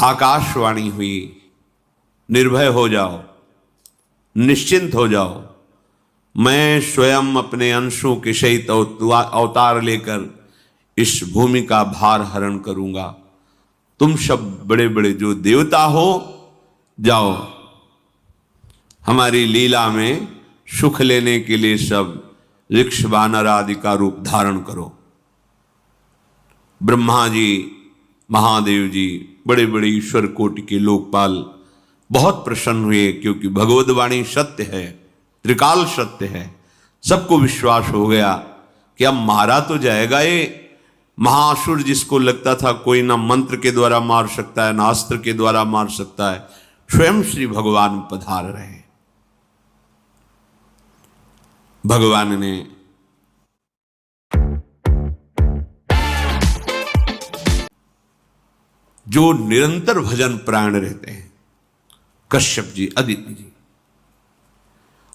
आकाशवाणी हुई, निर्भय हो जाओ, निश्चिंत हो जाओ, मैं स्वयं अपने अंशों के सहित अवतार लेकर इस भूमि का भार हरण करूंगा। तुम सब बड़े बड़े जो देवता हो, जाओ हमारी लीला में सुख लेने के लिए सब ऋक्ष वानर आदि का रूप धारण करो। ब्रह्मा जी, महादेव जी, बड़े बड़े ईश्वर कोटि के लोकपाल बहुत प्रसन्न हुए, क्योंकि भगवद वाणी सत्य है, त्रिकाल सत्य है। सबको विश्वास हो गया कि अब मारा तो जाएगा ये महासुर, जिसको लगता था कोई ना मंत्र के द्वारा मार सकता है, ना अस्त्र के द्वारा मार सकता है। स्वयं श्री भगवान पधार रहे। भगवान ने जो निरंतर भजन प्राण रहते हैं, कश्यप जी, अदिति जी,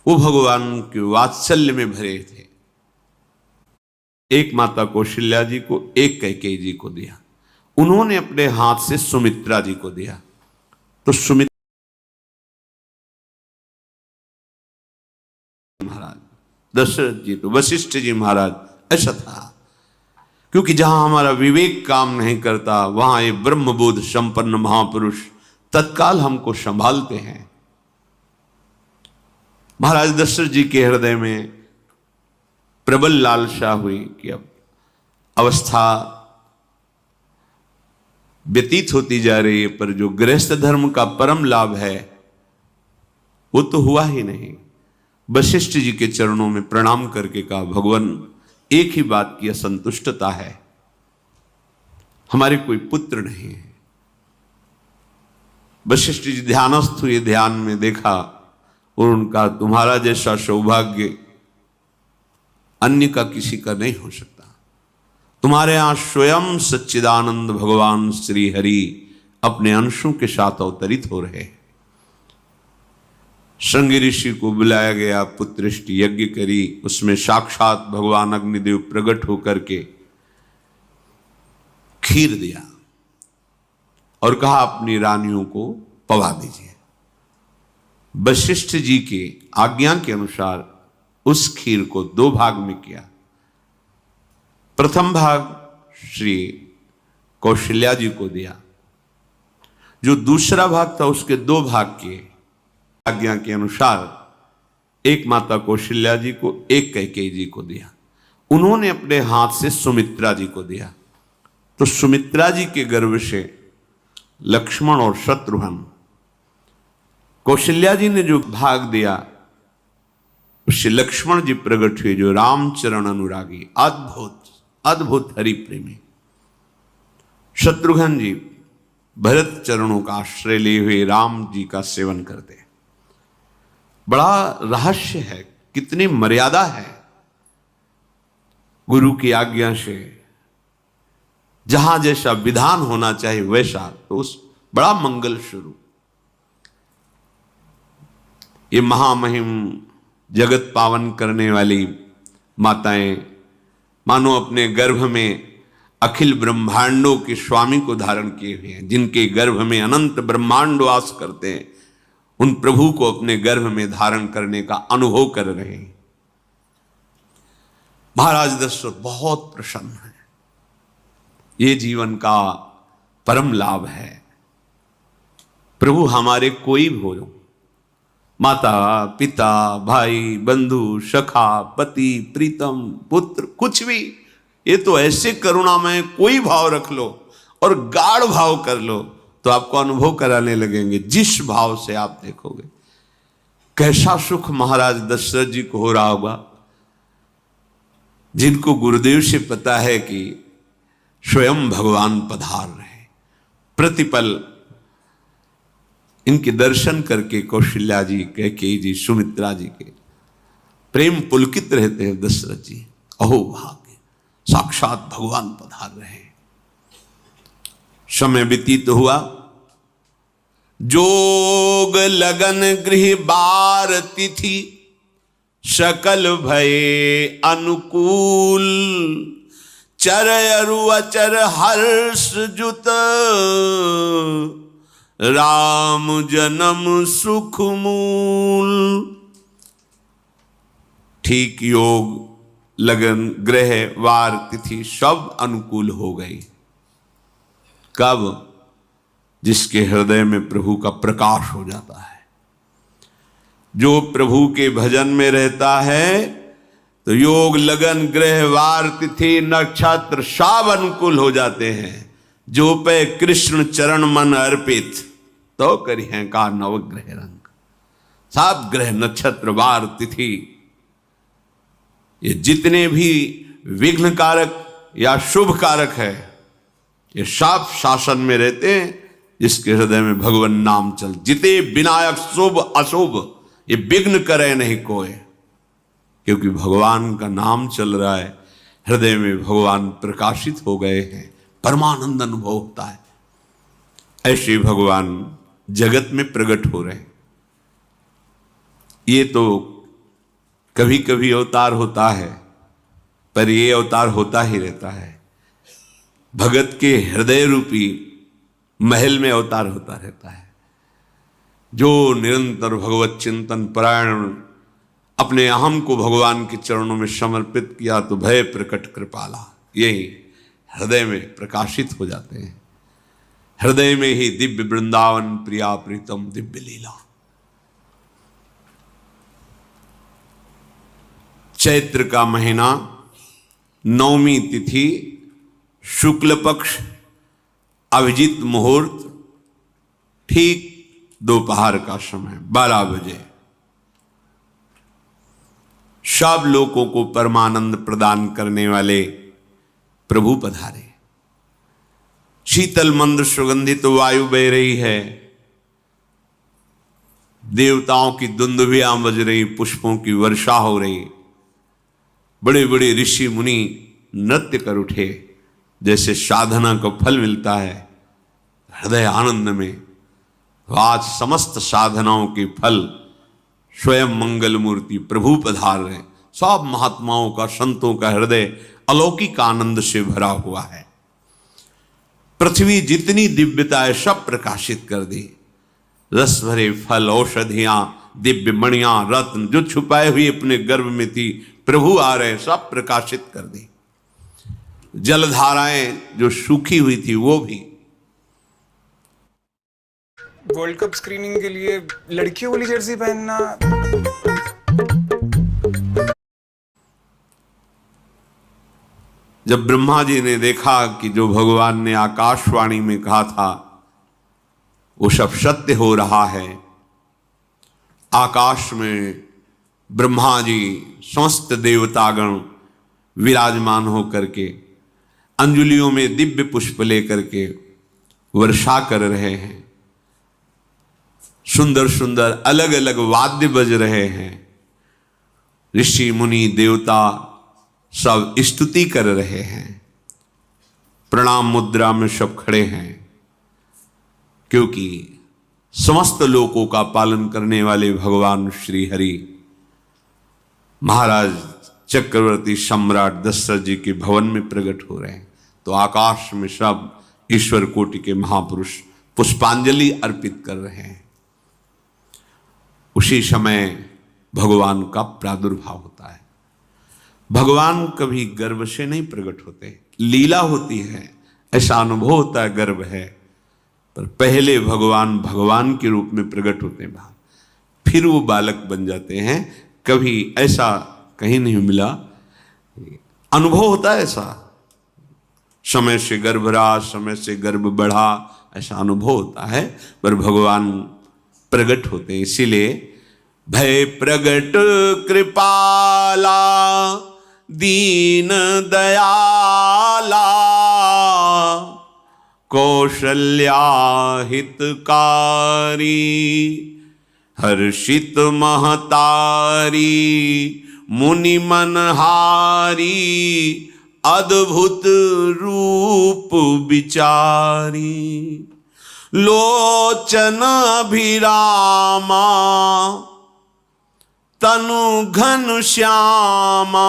वो भगवान के वात्सल्य में भरे थे। एक माता कौशल्या जी को, एक कैकेयी जी को दिया। उन्होंने अपने हाथ से सुमित्रा जी को दिया। तो सुमित्रा महाराज, दशरथ जी तो वशिष्ठ जी महाराज, ऐसा था। क्योंकि जहां हमारा विवेक काम नहीं करता, वहां ये ब्रह्मबोध संपन्न महापुरुष तत्काल हमको संभालते हैं। महाराज दशरथ जी के हृदय में प्रबल लालसा हुई कि अब अवस्था व्यतीत होती जा रही है, पर जो गृहस्थ धर्म का परम लाभ है वो तो हुआ ही नहीं। वशिष्ठ जी के चरणों में प्रणाम करके कहा, भगवान एक ही बात की असंतुष्टता है, हमारे कोई पुत्र नहीं है। वशिष्ठ जी ध्यानस्थ हुए, ध्यान में देखा और उनका, तुम्हारा जैसा सौभाग्य अन्य का किसी का नहीं हो सकता। तुम्हारे यहां स्वयं सच्चिदानंद भगवान श्री हरि अपने अंशों के साथ अवतरित हो रहे। श्रृंगी ऋषि को बुलाया गया, पुत्रष्टि यज्ञ करी, उसमें साक्षात भगवान अग्निदेव प्रकट होकर के खीर दिया और कहा अपनी रानियों को पवा दीजिए। वशिष्ठ जी के आज्ञा के अनुसार उस खीर को 2 भाग में किया। प्रथम भाग श्री कौशल्या जी को दिया, जो दूसरा भाग था उसके 2 भाग किए। आज्ञा के अनुसार एक माता कौशल्या जी को, एक कैकेयी जी को दिया। उन्होंने अपने हाथ से सुमित्रा जी को दिया। तो सुमित्रा जी के गर्भ से लक्ष्मण और शत्रुघ्न, कौशल्या जी ने जो भाग दिया उससे लक्ष्मण जी प्रकट हुए, जो रामचरण अनुरागी, अद्भुत अद्भुत हरि प्रेमी। शत्रुघ्न जी भरत चरणों का आश्रय लिए हुए राम जी का सेवन करते। बड़ा रहस्य है, कितनी मर्यादा है। गुरु की आज्ञा से जहां जैसा विधान होना चाहिए वैसा, तो उस बड़ा मंगल स्वरूप। ये महामहिम जगत पावन करने वाली माताएं मानो अपने गर्भ में अखिल ब्रह्मांडों के स्वामी को धारण किए हुए हैं। जिनके गर्भ में अनंत ब्रह्मांड वास करते हैं, उन प्रभु को अपने गर्भ में धारण करने का अनुभव कर रहे हैं। महाराज दशरथ बहुत प्रसन्न है। ये जीवन का परम लाभ है। प्रभु हमारे कोई भी हो, माता पिता भाई बंधु सखा पति प्रीतम पुत्र, कुछ भी, ये तो ऐसे करुणामय कोई भाव रख लो और गाढ़ भाव कर लो तो आपको अनुभव कराने लगेंगे। जिस भाव से आप देखोगे कैसा सुख महाराज दशरथ जी को हो रहा होगा, जिनको गुरुदेव से पता है कि स्वयं भगवान पधार रहे। प्रतिपल इनके दर्शन करके कौशल्या जी, कैकेयी जी, सुमित्रा जी के प्रेम पुलकित रहते हैं। दशरथ जी, अहो भाग्य, साक्षात भगवान पधार रहे। समय व्यतीत हुआ, जोग लगन गृह बार तिथि सकल भये अनुकूल, चर अरु अचर हर्ष जुत राम जन्म सुख मूल। ठीक योग, लगन, ग्रह, वार, तिथि सब अनुकूल हो गई। कब? जिसके हृदय में प्रभु का प्रकाश हो जाता है। जो प्रभु के भजन में रहता है तो योग, लगन, ग्रह, वार, तिथि, नक्षत्र सब अनुकूल हो जाते हैं। जो पे कृष्ण चरण मन अर्पित, तो करी हैं का नवग्रह रंग। सब ग्रह, नक्षत्र, वार, तिथि, ये जितने भी विघ्न कारक या शुभ कारक है, ये सब शासन में रहते हैं जिसके हृदय में भगवान नाम चल। जिते विनायक शुभ अशुभ, ये विघ्न करे नहीं कोई, क्योंकि भगवान का नाम चल रहा है, हृदय में भगवान प्रकाशित हो गए हैं, परमानंद अनुभव होता है। ऐसे भगवान जगत में प्रकट हो रहे हैं। ये तो कभी कभी अवतार होता है, पर ये अवतार होता ही रहता है। भगत के हृदय रूपी महल में अवतार होता रहता है। जो निरंतर भगवत चिंतन परायण अपने अहम को भगवान के चरणों में समर्पित किया तो भय प्रकट कृपाला, यही हृदय में प्रकाशित हो जाते हैं। हृदय में ही दिव्य वृंदावन प्रिया प्रीतम दिव्य लीला। चैत्र का महीना, नवमी तिथि, शुक्ल पक्ष, अभिजीत मुहूर्त, ठीक दोपहर का समय 12 बजे सब लोगों को परमानंद प्रदान करने वाले प्रभु पधारे। शीतल मंद सुगंधित वायु बह रही है, देवताओं की दुंदुभियां बज रही, पुष्पों की वर्षा हो रही, बड़े बड़े ऋषि मुनि नृत्य कर उठे, जैसे साधना को फल मिलता है हृदय आनंद में। आज समस्त साधनाओं के फल स्वयं मंगल मूर्ति प्रभु पधार रहे। सब महात्माओं का, संतों का हृदय अलौकिक आनंद से भरा हुआ है। पृथ्वी जितनी दिव्यता है सब प्रकाशित कर दी। रस भरे फल, औषधियां, दिव्य मणियां, रत्न जो छुपाए हुए अपने गर्भ में थी, प्रभु आ रहे, सब प्रकाशित कर दी। जलधाराएं जो सूखी हुई थी वो भी। वर्ल्ड कप स्क्रीनिंग के लिए लड़कियों वाली जर्सी पहनना। जब ब्रह्मा जी ने देखा कि जो भगवान ने आकाशवाणी में कहा था वो सब सत्य हो रहा है, आकाश में ब्रह्मा जी समस्त देवतागण विराजमान होकर के अंजलियों में दिव्य पुष्प लेकर के वर्षा कर रहे हैं, सुंदर सुंदर अलग अलग वाद्य बज रहे हैं, ऋषि मुनि देवता सब स्तुति कर रहे हैं, प्रणाम मुद्रा में सब खड़े हैं, क्योंकि समस्त लोकों का पालन करने वाले भगवान श्री हरि महाराज चक्रवर्ती सम्राट दशरथ जी के भवन में प्रकट हो रहे हैं। तो आकाश में सब ईश्वर कोटि के महापुरुष पुष्पांजलि अर्पित कर रहे हैं। उसी समय भगवान का प्रादुर्भाव होता है। भगवान कभी गर्भ से नहीं प्रकट होते, लीला होती है, ऐसा अनुभव होता है गर्भ है, पर पहले भगवान भगवान के रूप में प्रकट होते हैं बाहर, फिर वो बालक बन जाते हैं। कभी ऐसा कहीं नहीं मिला, अनुभव होता है ऐसा, समय से गर्भ रहा, समय से गर्भ बढ़ा, ऐसा अनुभव होता है, पर भगवान प्रकट होते हैं। इसीलिए भय प्रगट कृपाला दीन दयाला कौशल्या हितकारी हर्षित महतारी मुनि मनहारी अद्भुत रूप विचारी लोचन अभिरामा तनु घन श्यामा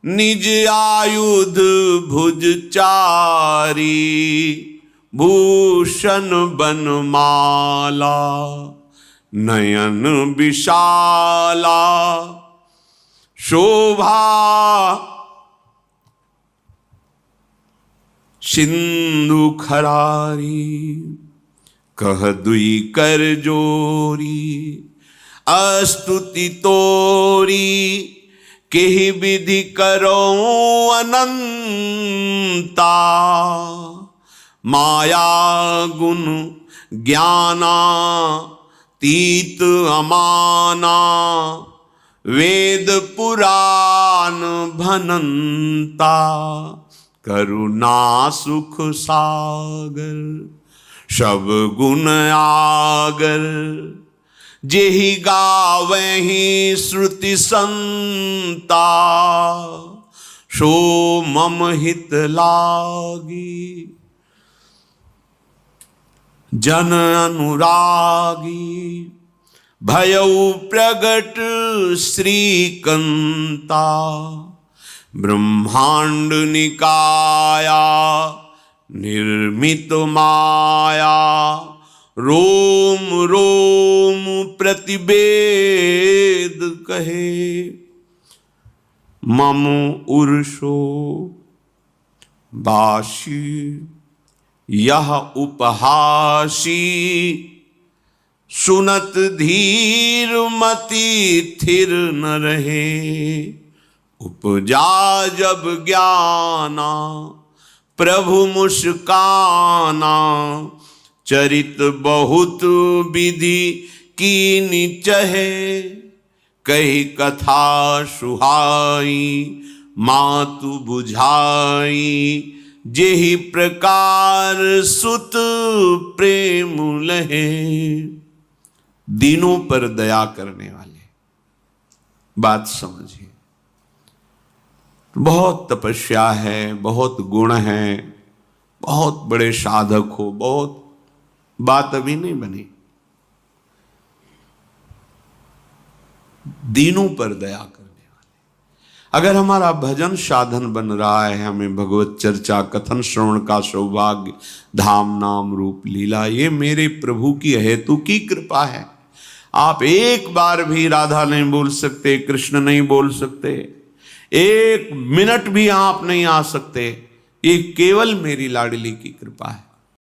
निज आयुध भुज चारी भूषण बनमाला, नयन विशाला शोभा, सिंधु खरारी, कह दुई कर जोरी, अस्तुति तोरी, केहि विधि करो अनंता, माया गुण ज्ञाना तीत अमाना, वेद पुराण भनंता, करुणा सुख सागर, सब गुण आगर, जेहि गावहि श्रुति संता, सो मम हित लागी, जन अनुरागी, भयउ प्रगट श्रीकंता, ब्रह्मांड निकाया निर्मित माया, रोम रोम प्रतिवेद कहे, मम उर्षो बाशी, यह उपहासी, सुनत धीर मति थिर न रहे, उपजा जब ज्ञाना प्रभु मुस्काना, चरित बहुत विधि कीनि चहे, कही कथा सुहाई मातु बुझाई, जेहि प्रकार सुत प्रेम लहे। दीनों पर दया करने वाले, बात समझिए। बहुत तपस्या है, बहुत गुण है, बहुत बड़े साधक हो, बहुत बात अभी नहीं बनी। दीनों पर दया करने वाले। अगर हमारा भजन साधन बन रहा है, हमें भगवत चर्चा कथन श्रवण का सौभाग्य, धाम नाम रूप लीला, ये मेरे प्रभु की हेतु की कृपा है। आप एक बार भी राधा नहीं बोल सकते, कृष्ण नहीं बोल सकते, एक मिनट भी आप नहीं आ सकते, ये केवल मेरी लाडली की कृपा है।